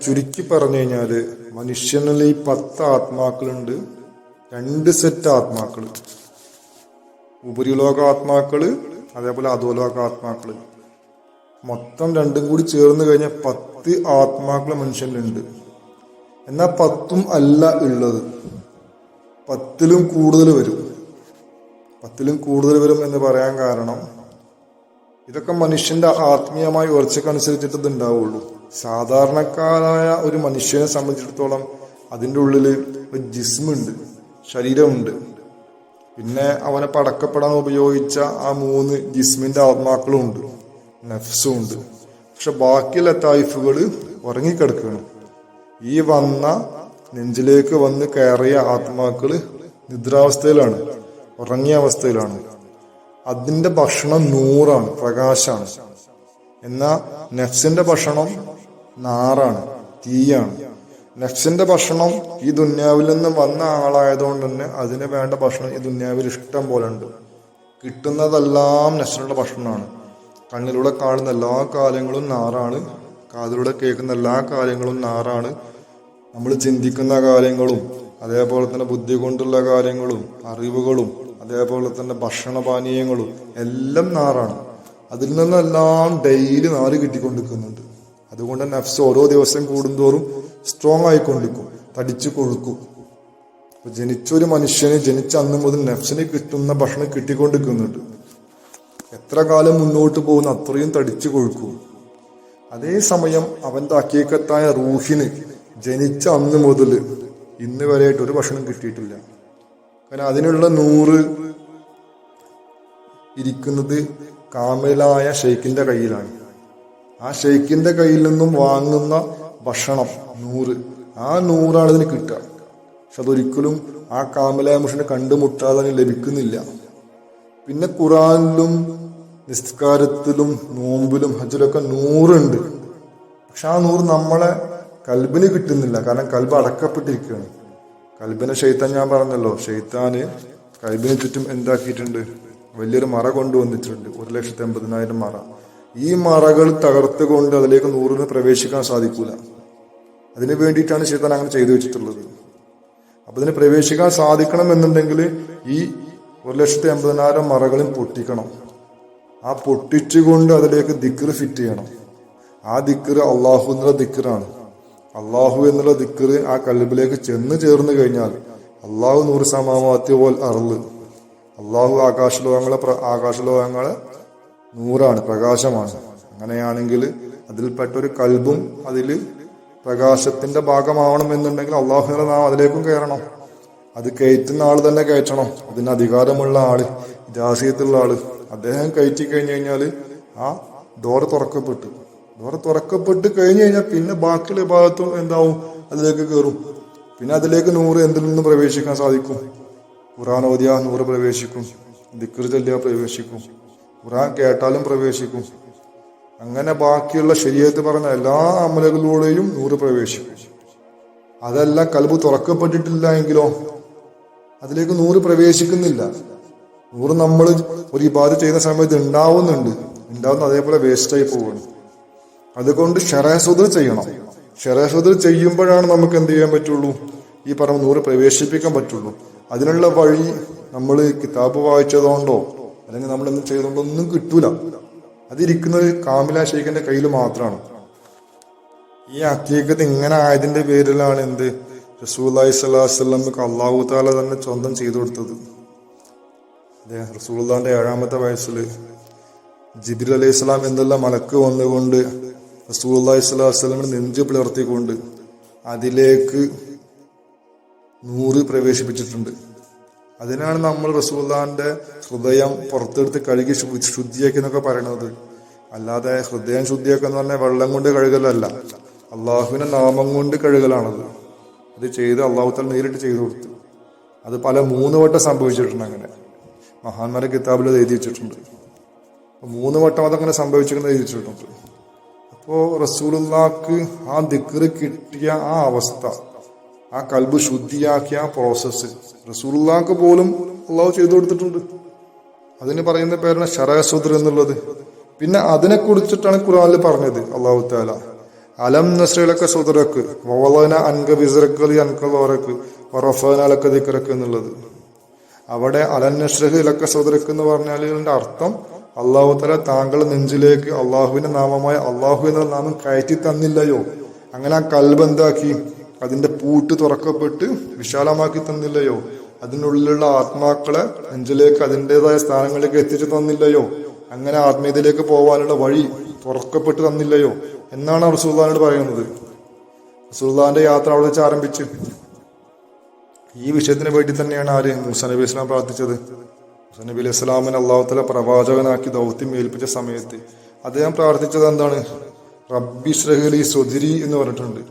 ചുരുക്കി പറഞ്ഞു കഴിഞ്ഞാല് മനുഷ്യനിൽ ഈ 10 ആത്മാക്കളുണ്ട്. 2 സെറ്റ് ആത്മാക്കള്, ഉപരിലോക ആത്മാക്കള്, അതേപോലെ അധോലോക ആത്മാക്കള്. മൊത്തം രണ്ടും കൂടി ചേർന്ന് കഴിഞ്ഞാൽ 10 ആത്മാക്കള് മനുഷ്യനിലുണ്ട്. എന്നാൽ 10ഉം അല്ല ഉള്ളത്, 10ലും കൂടുതൽ വരും. 10ലും കൂടുതൽ വരും എന്ന് പറയാൻ കാരണം ഇതൊക്കെ മനുഷ്യന്റെ ആത്മീയമായ ഉയർച്ചക്കനുസരിച്ചിട്ട് ഇത് ഉണ്ടാവുള്ളൂ. സാധാരണക്കാരായ ഒരു മനുഷ്യനെ സംബന്ധിച്ചിടത്തോളം അതിൻ്റെ ഉള്ളിൽ ഒരു ജിസ്മുണ്ട്, ശരീരമുണ്ട്. പിന്നെ അവനെ പടക്കപ്പെടാൻ ഉപയോഗിച്ച ആ 3 ജിസ്മിന്റെ ആത്മാക്കളും ഉണ്ട്, നഫ്സും ഉണ്ട്. പക്ഷെ ബാക്കിയുള്ള തായിഫുകൾ ഉറങ്ങിക്കിടക്കുകയാണ്. ഈ വന്ന നെഞ്ചിലേക്ക് വന്ന് കയറിയ ആത്മാക്കള് നിദ്രാവസ്ഥയിലാണ്, ഉറങ്ങിയ അവസ്ഥയിലാണ്. അതിന്റെ ഭക്ഷണം നൂറാണ്, പ്രകാശാണ്. എന്നാൽ നഫ്സിന്റെ ഭക്ഷണം നാറാണ്, തീയാണ്. നഫ്സിന്റെ ഭക്ഷണം ഈ ദുന്യാവിൽ നിന്ന് വന്ന ആളായതുകൊണ്ട് തന്നെ അതിന് വേണ്ട ഭക്ഷണം ഈ ദുന്യാവിൽ ഇഷ്ടം പോലെ ഉണ്ട്. കിട്ടുന്നതെല്ലാം നഫ്സിനുള്ള ഭക്ഷണമാണ്. കണ്ണിലൂടെ കാണുന്ന എല്ലാ കാര്യങ്ങളും നാറാണ്, കാതിലൂടെ കേൾക്കുന്ന എല്ലാ കാര്യങ്ങളും നാറാണ്. നമ്മൾ ചിന്തിക്കുന്ന കാര്യങ്ങളും അതേപോലെ തന്നെ ബുദ്ധി കൊണ്ടുള്ള കാര്യങ്ങളും അറിവുകളും അതേപോലെ തന്നെ ഭക്ഷണപാനീയങ്ങളും എല്ലാം നാറാണ്. അതിൽ നിന്നെല്ലാം ഡെയിലി നാറ് കിട്ടിക്കൊണ്ടിരിക്കുന്നുണ്ട്. അതുകൊണ്ട് നഫ്സ് ഓരോ ദിവസം കൂടുന്തോറും സ്ട്രോങ് ആയിക്കൊണ്ടിരിക്കും, തടിച്ചു കൊഴുക്കും. അപ്പൊ ജനിച്ചൊരു മനുഷ്യന് ജനിച്ച അന്ന് മുതൽ നഫ്സിന് കിട്ടുന്ന ഭക്ഷണം കിട്ടിക്കൊണ്ടിരിക്കുന്നുണ്ട്. എത്ര കാലം മുന്നോട്ട് പോകുന്ന അത്രയും തടിച്ചു കൊഴുക്കും. അതേസമയം അവന്റെ ഹഖീഖത്തായ റൂഹിന് ജനിച്ച അന്ന് മുതൽ ഇന്ന് വരെയായിട്ട് ഒരു ഭക്ഷണം കിട്ടിയിട്ടില്ല. കാരണം അതിനുള്ള 100 ഇരിക്കുന്നത് കാമിലായ ഷെയ്ഖിന്റെ കയ്യിലാണ്. ആ ഷെയ്ഖിന്റെ കയ്യിൽ നിന്നും വാങ്ങുന്ന ഭക്ഷണം 100, ആ 100 അതിന് കിട്ടുക. പക്ഷെ അതൊരിക്കലും ആ കാമിലായ മനുഷ്യനെ കണ്ടുമുട്ടാതെ അതിന് ലഭിക്കുന്നില്ല. പിന്നെ ഖുറാനിലും നിസ്കാരത്തിലും നോമ്പിലും ഹജ്ജിലൊക്കെ 100 ഉണ്ട്. പക്ഷെ ആ 100 നമ്മളെ കൽബിന് കിട്ടുന്നില്ല. കാരണം കൽബ് അടക്കപ്പെട്ടിരിക്കുകയാണ്. കൽബിനെ ഷെയ്ത്താൻ, ഞാൻ പറഞ്ഞല്ലോ, ഷെയ്ത്താന് കൽബിന് ചുറ്റും എന്താക്കിയിട്ടുണ്ട്, വലിയൊരു മറ കൊണ്ടുവന്നിട്ടുണ്ട്, 1,80,000 മറ. ഈ മറകൾ തകർത്തുകൊണ്ട് അതിലേക്ക് 100ന് പ്രവേശിക്കാൻ സാധിക്കൂല. അതിനു വേണ്ടിയിട്ടാണ് ഷെയ്ത്താൻ അങ്ങനെ ചെയ്തു വെച്ചിട്ടുള്ളത്. അപ്പൊ ഇതിന് പ്രവേശിക്കാൻ സാധിക്കണം എന്നുണ്ടെങ്കിൽ ഈ 1,80,000 മറകളും പൊട്ടിക്കണം. ആ പൊട്ടിച്ചുകൊണ്ട് അതിലേക്ക് ദിക്ർ ഫിറ്റ് ചെയ്യണം. ആ ദിക്ർ അള്ളാഹു എന്നുള്ള ദിക്റാണ്. അള്ളാഹു എന്നുള്ള ദിക്ർ ആ കൽബിലേക്ക് ചെന്ന് ചേർന്ന് കഴിഞ്ഞാൽ അള്ളാഹു 100 സമാവാത്തി പോൽ അറുള്, അള്ളാഹു ആകാശലോകങ്ങളെ 100ആണ്, പ്രകാശമാണ്. അങ്ങനെയാണെങ്കിൽ അതിൽപ്പെട്ടൊരു കൽബും അതിൽ പ്രകാശത്തിന്റെ ഭാഗമാവണം എന്നുണ്ടെങ്കിൽ അള്ളാഹു എന്നുള്ള നാം അതിലേക്കും കയറണം. അത് കയറ്റുന്ന ആള് തന്നെ കയറ്റണം. അതിന് അധികാരമുള്ള ആള്, ജാസിയത്തുള്ള ആള്, അദ്ദേഹം കയറ്റി കഴിഞ്ഞു കഴിഞ്ഞാല് ആ ഡോറ് തുറക്കപ്പെട്ട് കഴിഞ്ഞു കഴിഞ്ഞാൽ പിന്നെ ബാക്കിയുള്ള ഭാഗത്തും എന്താവും, അതിലേക്ക് കയറും. പിന്നെ അതിലേക്ക് 100 എന്തിൽ നിന്നും പ്രവേശിക്കാൻ സാധിക്കും. ഖുർആൻ ഓതിയ 100 പ്രവേശിക്കും, ദിക്ർ ചൊല്ലിയാൽ പ്രവേശിക്കും, ഖുർആൻ കേട്ടാലും പ്രവേശിക്കും. അങ്ങനെ ബാക്കിയുള്ള ശരീഅത്ത് പറഞ്ഞ എല്ലാ അമലുകളിലൂടെയും 100 പ്രവേശിക്കും. അതല്ല കൽബ് തുറക്കപ്പെട്ടിട്ടില്ല എങ്കിലോ അതിലേക്ക് 100 പ്രവേശിക്കുന്നില്ല. 100 നമ്മൾ ഒരു ഇബാദത്ത് ചെയ്യുന്ന സമയത്ത് ഉണ്ടാവുന്ന അതേപോലെ വേസ്റ്റായി പോവുകയാണ്. അതുകൊണ്ട് ശറഅ് ചെയ്യണം. ശറഅ് ചെയ്യുമ്പോഴാണ് നമുക്ക് എന്ത് ചെയ്യാൻ പറ്റുള്ളൂ, ഈ പറഞ്ഞ 100 പ്രവേശിപ്പിക്കാൻ പറ്റുള്ളൂ. അതിനുള്ള വഴി നമ്മൾ കിതാബ് വായിച്ചതുകൊണ്ടോ അല്ലെങ്കിൽ നമ്മൾ എന്ത് ചെയ്തുകൊണ്ടോ ഒന്നും കിട്ടൂല. അതിരിക്കുന്നത് കാമില ഷെയ്ഖിന്റെ കയ്യിൽ മാത്രമാണ്. ഈ ഹഖീഖത്ത് ഇങ്ങനെ ആയതിന്റെ പേരിലാണ് എന്ത് റസൂലുള്ളാഹി സ്വല്ലല്ലാഹു അലൈഹി വസല്ലമക്ക് അല്ലാഹു തആല തന്നെ സ്വന്തം ചെയ്തു കൊടുത്തത്. റസൂലുള്ളാഹിന്റെ 7ാമത്തെ വയസ്സിൽ ജിബ്രീൽ അലൈഹിസ്സലാം എന്നുള്ള മലക്ക് വന്നുകൊണ്ട് റസൂലുള്ളാഹി സ്വല്ലല്ലാഹു അലൈഹി വസല്ലമയുടെ നെഞ്ച് പിളർത്തിക്കൊണ്ട് അതിലേക്ക് 100 പ്രവേശിപ്പിച്ചിട്ടുണ്ട്. അതിനാണ് നമ്മൾ റസൂലുള്ളാഹിന്റെ ഹൃദയം പുറത്തെടുത്ത് കഴുകി ശുദ്ധിയാക്കി എന്നൊക്കെ പറയുന്നത്. അല്ലാതെ ഹൃദയം ശുദ്ധിയാക്കുക എന്ന് പറഞ്ഞാൽ വെള്ളം കൊണ്ട് കഴുകലല്ല, അള്ളാഹുവിന്റെ നാമം കൊണ്ട് കഴുകലാണത്. അത് ചെയ്ത് അള്ളാഹു തആല നേരിട്ട് ചെയ്തു കൊടുത്തു. അത് 3 വട്ടം സംഭവിച്ചിട്ടുണ്ട്. അങ്ങനെ മഹാന്മാരുടെ കിതാബിൽ അത് എഴുതി വെച്ചിട്ടുണ്ട്. 3 വട്ടം അതങ്ങനെ സംഭവിച്ചിട്ടുണ്ട് എഴുതി വെച്ചിട്ടുണ്ട്. അപ്പോ റസൂലുള്ളാഹിക്ക് ആ ദിക്ർ കിട്ടിയ ആ അവസ്ഥ, ആ കൽബ് ശുദ്ധിയാക്കിയ ആ പ്രോസസ്സ് റസൂലുള്ളാഹിക്ക് പോലും അള്ളാഹു ചെയ്തു കൊടുത്തിട്ടുണ്ട്. അതിന് പറയുന്ന പേരാണ് ശറഅ് എന്നുള്ളത്. പിന്നെ അതിനെ കുറിച്ചിട്ടാണ് ഖുർആനിൽ പറഞ്ഞത് അള്ളാഹു തആല. അലം നസ്രയിലൊക്കെ സുതറക്ക് വവളന അൻക വിസറക്കലി അൻകലോറക്ക് വറഫാനലൊക്കെ ദിക്കറക്ക് എന്നുള്ളത്. അവിടെ അലൻ നസ്രഹിലൊക്കെ സുതറക്ക് എന്ന് പറഞ്ഞാൽ ഇതിന്റെ അർത്ഥം അള്ളാഹു തആല താങ്കൾ നെഞ്ചിലേക്ക് അള്ളാഹുവിന്റെ നാമമായ അള്ളാഹു എന്ന നാമം കയറ്റി തന്നില്ലയോ, അങ്ങനെ ആ കൽബ് എന്താക്കി അതിന്റെ പൂട്ട് തുറക്കപ്പെട്ട് വിശാലമാക്കി തന്നില്ലയോ, അതിനുള്ളിലുള്ള ആത്മാക്കളെ നെഞ്ചിലേക്ക് അതിൻ്റെതായ സ്ഥാനങ്ങളിലേക്ക് എത്തിച്ചു തന്നില്ലയോ, അങ്ങനെ ആത്മീയതയിലേക്ക് പോകാനുള്ള വഴി തുറക്കപ്പെട്ട് തന്നില്ലയോ എന്നാണ് റസൂലുള്ളാഹിനോട് പറയുന്നത്. റസൂലുള്ളാഹിന്റെ യാത്ര അവിടെ വെച്ച് ആരംഭിച്ചു. ഈ വിഷയത്തിന് വേണ്ടി തന്നെയാണ് ആര് മൂസാ നബി ഇസ്ലാം പ്രാർത്ഥിച്ചത്. മൂസാ നബി അലൈഹി ഇസ്ലാമിനെ അള്ളാഹു തആല പ്രവാചകനാക്കി ദൗത്യം ഏൽപ്പിച്ച സമയത്ത് അദ്ദേഹം പ്രാർത്ഥിച്ചത് എന്താണ്? റബ്ബി ഇശ്റഹ് ലി സ്വദ്രി എന്ന് പറഞ്ഞിട്ടുണ്ട്.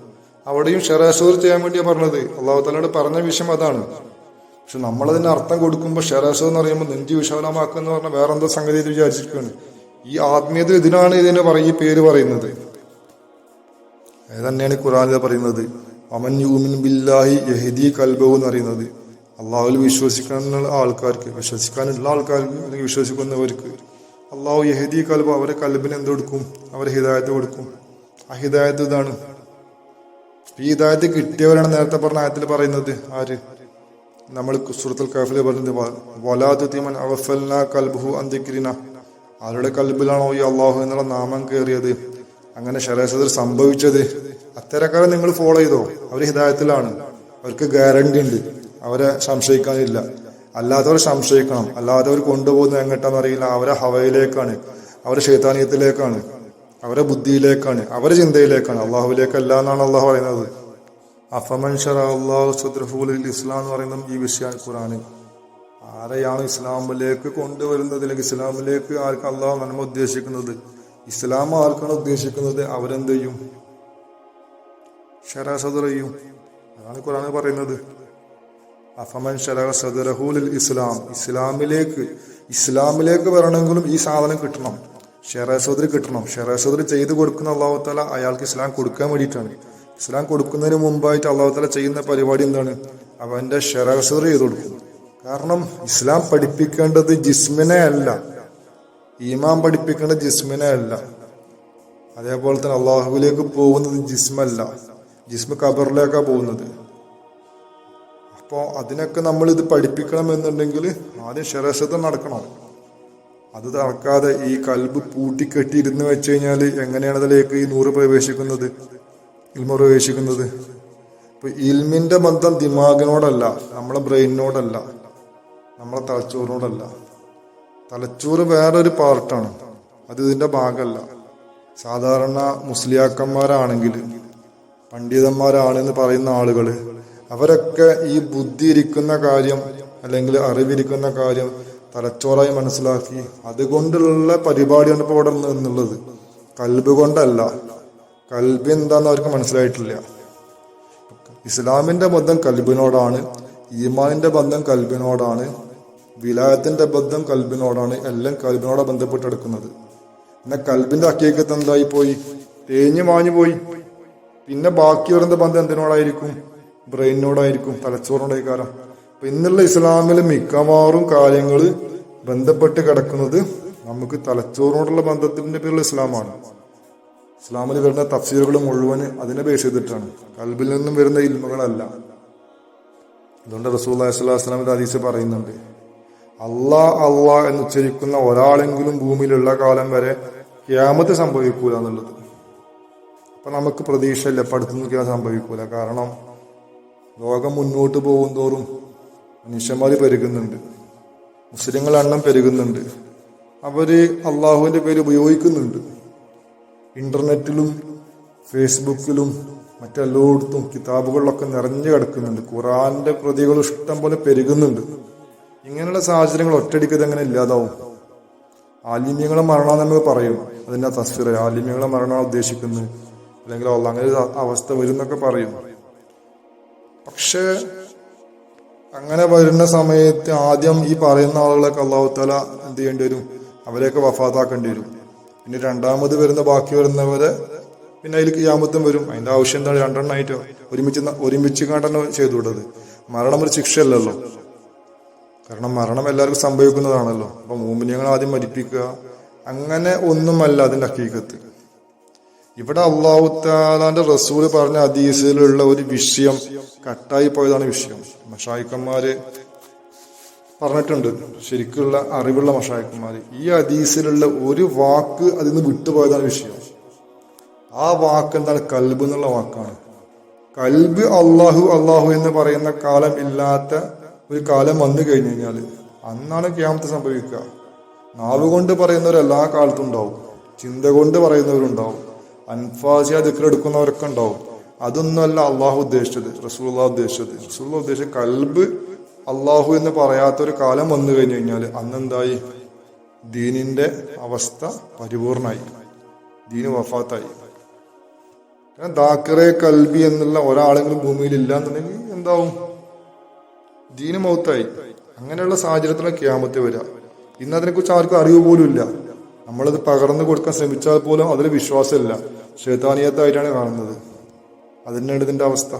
അവിടെയും ഷെറാസൂർ ചെയ്യാൻ വേണ്ടിയാണ് പറഞ്ഞത്. അള്ളാഹു തആലയോട് പറഞ്ഞ വിഷയം അതാണ്. പക്ഷെ നമ്മളതിന് അർത്ഥം കൊടുക്കുമ്പോൾ ഷെറാസൂർ എന്ന് പറയുമ്പോൾ നെഞ്ചി വിശാലമാക്കുക എന്ന് പറഞ്ഞാൽ വേറെന്തോ സംഗതി വിചാരിച്ചിരിക്കുകയാണ്. ഈ ആത്മീയത ഇതിനാണ് ഈ പേര് പറയുന്നത്. അത് തന്നെയാണ് ഖുർആനിൽ പറയുന്നത് വമൻ യുമിൻ ബില്ലാഹി യഹ്ദി ഖൽബഹു എന്ന് പറയുന്നത്. അള്ളാഹുവിൽ വിശ്വസിക്കാനുള്ള ആൾക്കാർക്ക്, വിശ്വസിക്കാനുള്ള ആൾക്കാർക്ക് അല്ലെങ്കിൽ വിശ്വസിക്കുന്നവർക്ക് അള്ളാഹു യഹ്ദി ഖൽബ, അവരെ കൽബിന് എന്ത് കൊടുക്കും? അവരെ ഹിദായത്ത് കൊടുക്കും. ആ ഹിദായത്ത് ഇതാണ്. ഈ ഹിദായത്ത് കിട്ടിയവരാണ് നേരത്തെ പറഞ്ഞ ആയത്തിൽ പറയുന്നത്. ആര്? നമ്മൾ സൂറത്തുൽ കഹ്ഫിൽ പറഞ്ഞത് വലാ തുതിമൻ അവഫൽനാ ഖൽബഹു അൻ ദിക്രിനാ, ആരുടെ കൽബിലാണോ ഈ അള്ളാഹു എന്നുള്ള നാമം കയറിയത്, അങ്ങനെ ശരാശരി സംഭവിച്ചത്, അത്തരക്കാരെ നിങ്ങൾ ഫോളോ ചെയ്തോ, അവർ ഹിദായത്തിലാണ്, അവർക്ക് ഗ്യാരണ്ടി ഉണ്ട്, അവരെ സംശയിക്കാനില്ല. അല്ലാത്തവർ സംശയിക്കണം. അല്ലാത്തവർ കൊണ്ടുപോകുന്നത് എങ്ങോട്ടാന്ന് അറിയില്ല. അവരെ ഹവയിലേക്കാണ്, അവരെ ശൈത്താനീയത്തിലേക്കാണ്, അവരെ ബുദ്ധിയിലേക്കാണ്, അവരെ ചിന്തയിലേക്കാണ്, അള്ളാഹുവിലേക്കല്ല എന്നാണ് അള്ളാഹു പറയുന്നത്. അഫമൻ ശറഅ അല്ലാഹു സദ്റഹു ലിൽ ഇസ്ലാം എന്ന് പറയുന്ന ഈ വിഷയമാണ് ഖുർആനിൽ. ആരെയാണ് ഇസ്ലാമിലേക്ക് കൊണ്ടുവരുന്നത്, അല്ലെങ്കിൽ ഇസ്ലാമിലേക്ക് ആർക്ക് അള്ളാഹു നന്മ ഉദ്ദേശിക്കുന്നത്, ഇസ്ലാം ആർക്കാണ് ഉദ്ദേശിക്കുന്നത്, അവരെന്ത് ചെയ്യും? ശറഅ സദ്റഹു, അതാണ് ഖുർആൻ പറയുന്നത്. അഫമൻ ശറഅ സദ്റഹു ലിൽ ഇസ്ലാം, ഇസ്ലാമിലേക്ക് വരണമെങ്കിലും ഈ സാധനം കിട്ടണം, ശറഅ സദ്ർ കിട്ടണം. ശറഅ സദ്ർ ചെയ്തു കൊടുക്കുന്ന അള്ളാഹു തആല അയാൾക്ക് ഇസ്ലാം കൊടുക്കാൻ വേണ്ടിയിട്ടാണ്. ഇസ്ലാം കൊടുക്കുന്നതിന് മുമ്പായിട്ട് അള്ളാഹു തആല ചെയ്യുന്ന പരിപാടി എന്താണ്? അവന്റെ ശറഅ സദ്ർ ചെയ്തു കൊടുക്കും. കാരണം ഇസ്ലാം പഠിപ്പിക്കേണ്ടത് ജിസ്മിനെ അല്ല, ഈമാൻ പഠിപ്പിക്കേണ്ടത് ജിസ്മിനെ അല്ല. അതേപോലെ തന്നെ അള്ളാഹുവിലേക്ക് പോകുന്നത് ജിസ്മല്ല, ജിസ്മ ഖബറിലേക്കാണ് പോകുന്നത്. അപ്പോൾ അതിനൊക്കെ നമ്മൾ ഇത് പഠിപ്പിക്കണം എന്നുണ്ടെങ്കിൽ ആദ്യം ശറഅ സദ്ർ നടക്കണം. അത് നടക്കാതെ ഈ കൽബ് പൂട്ടിക്കെട്ടി ഇരുന്ന് വെച്ച് കഴിഞ്ഞാൽ എങ്ങനെയാണ് അതിലേക്ക് ഈ നൂറ് പ്രവേശിക്കുന്നത്, ഇൽമ പ്രവേശിക്കുന്നത്? ഇപ്പൊ ഇൽമിന്റെ ബന്ധം ദിമാഗിനോടല്ല, നമ്മളെ ബ്രെയിനിനോടല്ല, നമ്മളെ തലച്ചോറിനോടല്ല. തലച്ചോറ് വേറൊരു പാർട്ടാണ്, അത് ഇതിന്റെ ഭാഗമല്ല. സാധാരണ മുസ്ലിയാക്കന്മാരാണെങ്കിൽ, പണ്ഡിതന്മാരാണെന്ന് പറയുന്ന ആളുകൾ, അവരൊക്കെ ഈ ബുദ്ധി ഇരിക്കുന്ന കാര്യം അല്ലെങ്കിൽ അറിവിരിക്കുന്ന കാര്യം തലച്ചോറായി മനസ്സിലാക്കി അതുകൊണ്ടുള്ള പരിപാടിയാണ് ഇപ്പോൾ ഇവിടെ നിന്നുള്ളത്. കൽബ് കൊണ്ടല്ല. കൽബ് എന്താന്ന് അവർക്ക് മനസ്സിലായിട്ടില്ല. ഇസ്ലാമിന്റെ ബന്ധം കൽബിനോടാണ്, ഈമാനിന്റെ ബന്ധം കൽബിനോടാണ്, വിലായത്തിന്റെ ബന്ധം കൽബിനോടാണ്. എല്ലാം കൽബിനോടാണ് ബന്ധപ്പെട്ടെടുക്കുന്നത്. പിന്നെ കൽബിന്റെ ഹക്കീക്കത്ത് എന്തായി പോയി? തേഞ്ഞു മാഞ്ഞു പോയി. പിന്നെ ബാക്കി വരുന്ന ബന്ധം എന്തിനോടായിരിക്കും? ബ്രെയിനിനോടായിരിക്കും, തലച്ചോറിനോടായിരിക്കും. അപ്പൊ ഇന്നുള്ള ഇസ്ലാമിലെ മിക്കവാറും കാര്യങ്ങൾ ബന്ധപ്പെട്ട് കിടക്കുന്നത് നമുക്ക് തലച്ചോറിനോടുള്ള ബന്ധത്തിന്റെ പേരിൽ ഇസ്ലാമാണ്. ഇസ്ലാമിൽ വരുന്ന തഫ്സീറുകൾ മുഴുവന് അതിനെ ബേസ് ചെയ്തിട്ടാണ്, കൽബിൽ നിന്നും വരുന്ന ഇൽമുകളല്ല. അതുകൊണ്ട് റസൂലുള്ളാഹി സ്വല്ലല്ലാഹു അലൈഹി വസല്ലം ഹദീസ് പറയുന്നുണ്ട്, അള്ളാ എന്ന് ഉച്ചരിക്കുന്ന ഒരാളെങ്കിലും ഭൂമിയിലുള്ള കാലം വരെ ഖിയാമത്ത് സംഭവിക്കൂല എന്നുള്ളത്. അപ്പൊ നമുക്ക് പ്രതീക്ഷയില്ല ഇപ്പൊ അടുത്ത് നോക്കിയാൽ സംഭവിക്കൂല. കാരണം ലോകം മുന്നോട്ട് പോകും തോറും മനുഷ്യന്മാർ പെരുകുന്നുണ്ട്, മുസ്ലിങ്ങളുടെ എണ്ണം പെരുകുന്നുണ്ട്, അവര് അള്ളാഹുവിന്റെ പേര് ഉപയോഗിക്കുന്നുണ്ട്. ഇന്റർനെറ്റിലും ഫേസ്ബുക്കിലും മറ്റെല്ലായിടത്തും കിതാബുകളിലൊക്കെ നിറഞ്ഞു കിടക്കുന്നുണ്ട്. ഖുറാന്റെ പ്രതികൾ ഇഷ്ടം പോലെ പെരുകുന്നുണ്ട്. ഇങ്ങനെയുള്ള സാഹചര്യങ്ങൾ ഒറ്റയടിക്ക് ഇതെങ്ങനെ ഇല്ലാതാവും? ആലിമ്യങ്ങളെ മരണം നമ്മൾ പറയും, അതിന്റെ തസ്ഫീർ ആലിമ്യങ്ങളെ മരണമാണ് ഉദ്ദേശിക്കുന്നത്, അല്ലെങ്കിൽ അങ്ങനെ ഒരു അവസ്ഥ വരും എന്നൊക്കെ പറയും. പക്ഷെ അങ്ങനെ വരുന്ന സമയത്ത് ആദ്യം ഈ പറയുന്ന ആളുകളൊക്കെ അല്ലാഹു തആല എന്ത് ചെയ്യേണ്ടി വരും? അവരെയൊക്കെ വഫാത്താക്കേണ്ടി വരും. പിന്നെ രണ്ടാമത് വരുന്ന ബാക്കി വരുന്നവരെ പിന്നെ അതിൽ ഖിയാമത്തും വരും. അതിന്റെ ആവശ്യം എന്താണ്? രണ്ടെണ്ണമായിട്ട് ഒരുമിച്ച് കണ്ടെന്ന് ചെയ്തുവിടത്. മരണം ഒരു ശിക്ഷയല്ലല്ലോ. കാരണം മരണം എല്ലാവർക്കും സംഭവിക്കുന്നതാണല്ലോ. അപ്പൊ മുഅ്മിനീങ്ങൾ ആദ്യം മരിപ്പിക്കുക, അങ്ങനെ ഒന്നുമല്ല അതിന്റെ ഹഖീഖത്ത്. ഇവിടെ അള്ളാഹു തആലാന്റെ റസൂല് പറഞ്ഞ ഹദീസിലുള്ള ഒരു വിഷയം കട്ടായി പോയതാണ് വിഷയം. മശായിഖന്മാര് പറഞ്ഞിട്ടുണ്ട്, ശരിക്കുള്ള അറിവുള്ള മശായിഖന്മാര്, ഈ ഹദീസിലുള്ള ഒരു വാക്ക് അതിൽ നിന്ന് വിട്ടുപോയതാണ് വിഷയം. ആ വാക്ക് എന്താണ്? കൽബ് എന്നുള്ള വാക്കാണ്. കൽബ് അള്ളാഹു അള്ളാഹു എന്ന് പറയുന്ന കാലം ഇല്ലാത്ത ഒരു കാലം വന്നു കഴിഞ്ഞു കഴിഞ്ഞാൽ അന്നാണ് ഖിയാമത്ത് സംഭവിക്കുക. നാവ് കൊണ്ട് പറയുന്നവർ എല്ലാ കാലത്തും ഉണ്ടാവും, ചിന്ത കൊണ്ട് പറയുന്നവരുണ്ടാവും, അൻഫാസിയ ദിക്റെടുക്കുന്നവരൊക്കെ ഉണ്ടാവും. അതൊന്നുമല്ല അള്ളാഹു ഉദ്ദേശിച്ചത്, റസൂലുള്ളാഹി ഉദ്ദേശിച്ചത്. റസൂലുള്ളാഹി ഉദ്ദേശിച്ച കൽബ് അള്ളാഹു എന്ന് പറയാത്ത ഒരു കാലം വന്നു കഴിഞ്ഞു കഴിഞ്ഞാൽ അന്നെന്തായി? ദീനിന്റെ അവസ്ഥ പരിപൂർണായി, ദീന് വഫാത്തായി. ദാക്കിറെ കൽബി എന്നുള്ള ഒരാളെങ്കിലും ഭൂമിയിൽ ഇല്ല എന്നുണ്ടെങ്കിൽ എന്താവും? ദീന് മൗത്തായി. അങ്ങനെയുള്ള സാഹചര്യത്തിലാണ് ഖിയാമത്ത് വരിക. ഇന്ന് അതിനെക്കുറിച്ച് ആർക്കും അറിവ് പോലും ഇല്ല. നമ്മളത് പകർന്നു കൊടുക്കാൻ ശ്രമിച്ചാൽ പോലും അതിൽ വിശ്വാസമില്ല, ശൈത്താനിയത്തായിട്ടാണ് കാണുന്നത്. അതിനാണ് ഇതിന്റെ അവസ്ഥ.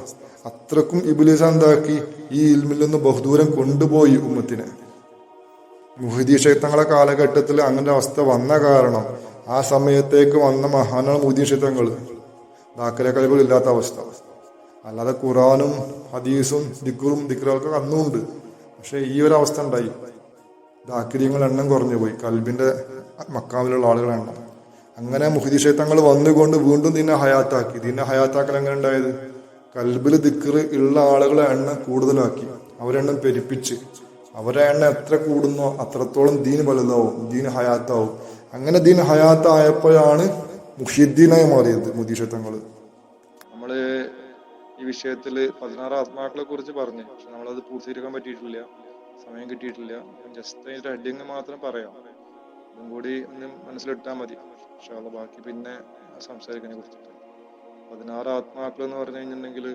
അത്രക്കും ഇബ്ലീസ് എന്താക്കി? ഈ ഇൽമിൽ നിന്ന് ബഹുദൂരം കൊണ്ടുപോയി ഉമ്മത്തിനെ. മുഹ്ദിയ ശൈത്തങ്ങളെ കാലഘട്ടത്തിൽ അങ്ങനെ അവസ്ഥ വന്ന കാരണം ആ സമയത്തേക്ക് വന്ന മഹാനാണ് മുഹ്ദിയ ശൈത്തങ്ങൾ. ദാക്കിറെ കൽബുകൾ ഇല്ലാത്ത അവസ്ഥ. അല്ലാതെ ഖുറാനും ഹദീസും ദിക്റുകളൊക്കെ അന്നുമുണ്ട്. പക്ഷെ ഈ ഒരു അവസ്ഥ ഉണ്ടായി. ദാക്കിര്യങ്ങളുടെ എണ്ണം കുറഞ്ഞു പോയി, കൽബിന്റെ മക്കാമിലുള്ള ആളുകളുടെ എണ്ണം. അങ്ങനെ മുഹ്ദിയ ശൈത്തങ്ങൾ വന്നുകൊണ്ട് വീണ്ടും ദീനെ ഹയാത്താക്കി. ദീനെ ഹയാത്താക്കൽ എങ്ങനെ ഉണ്ടായത്? കൽബിൽ ദിക്റ് ഉള്ള ആളുകളെ എണ്ണം കൂടുതലാക്കി, അവരെണ്ണം പെരുപ്പിച്ച്. അവരെ എണ്ണം എത്ര കൂടുന്നോ അത്രത്തോളം ദീൻ വലുതാവും, ദീൻ ഹയാത്താവും. അങ്ങനെ ദീൻ ഹയാത്തായപ്പോഴാണ് മുഹ്യിദ്ദീനായി മാറിയത് മുഹ്ദിയ ശൈത്തങ്ങൾ. നമ്മള് ഈ വിഷയത്തില് 16 ആത്മാക്കളെ കുറിച്ച് പറഞ്ഞു, പക്ഷെ നമ്മളത് പൂർത്തീകരിക്കാൻ പറ്റിയിട്ടില്ല, സമയം കിട്ടിയിട്ടില്ല. ജസ്റ്റ് അതിന്റെ ഹെഡിങ് മാത്രം പറയാം, അതും കൂടി ഒന്ന് മനസ്സിലിട്ടാൽ മതി. പക്ഷെ അത് ബാക്കി പിന്നെ സംസാരിക്കുന്നതിനെ കുറിച്ചിട്ട്. 16 ആത്മാക്കൾ എന്ന് പറഞ്ഞു കഴിഞ്ഞിട്ടുണ്ടെങ്കിൽ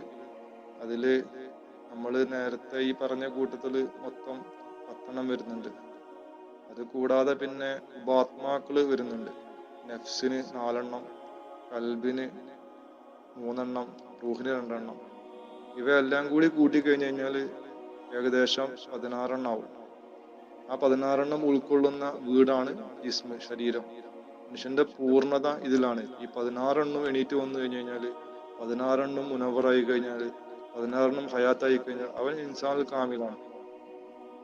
അതില് നമ്മള് നേരത്തെ ഈ പറഞ്ഞ കൂട്ടത്തില് മൊത്തം 10 വരുന്നുണ്ട്. അത് കൂടാതെ പിന്നെ ഉപാത്മാക്കള് വരുന്നുണ്ട്. നഫ്സിന് 4, കൽബിന് 3, റൂഹിന് 2. ഇവയെല്ലാം കൂടി കൂട്ടിക്കഴിഞ്ഞു കഴിഞ്ഞാല് ഏകദേശം 16 ആവും. ആ 16 ഉൾക്കൊള്ളുന്ന വീടാണ് ജിസ്മ്, ശരീരം. മനുഷ്യന്റെ പൂർണ്ണത ഇതിലാണ്. ഈ 16 എണീറ്റ് വന്നു കഴിഞ്ഞു കഴിഞ്ഞാല്, 16 മുനവറായി കഴിഞ്ഞാല്, 16 ഹയാത്തായി കഴിഞ്ഞാൽ അവൻ ഇൻസാനുൽ കാമിലാണ്.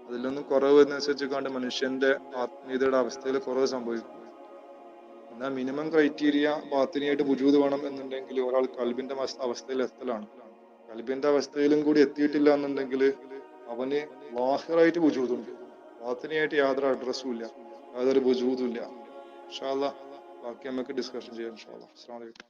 അതിലൊന്നും കുറവ് വരുന്നതനുസരിച്ച് കണ്ട് മനുഷ്യന്റെ ആത്മീയതയുടെ അവസ്ഥയിൽ കുറവ് സംഭവിക്കും. എന്നാൽ മിനിമം ക്രൈറ്റീരിയ ബാത്തിനിയായിട്ട് വുജൂദ് വേണം എന്നുണ്ടെങ്കിൽ ഒരാൾ കൽബിന്റെ അവസ്ഥയിൽ എത്തലാണ്. കൽബിന്റെ അവസ്ഥയിലും കൂടി എത്തിയിട്ടില്ല എന്നുണ്ടെങ്കിൽ അവന് ലാഹിറായിട്ട് വുജൂദുണ്ട്, ബാത്തിനിയായിട്ട് യാതൊരു അഡ്രസ്സും ഇല്ല, യാതൊരു വുജൂദും ഇല്ല. ഇൻഷാ അല്ലാഹ് ബാക്കി നമുക്ക് ഡിസ്കഷൻ ചെയ്യാം. ഇൻഷാ അല്ലാഹ്. അസ്സലാമു അലൈക്കും.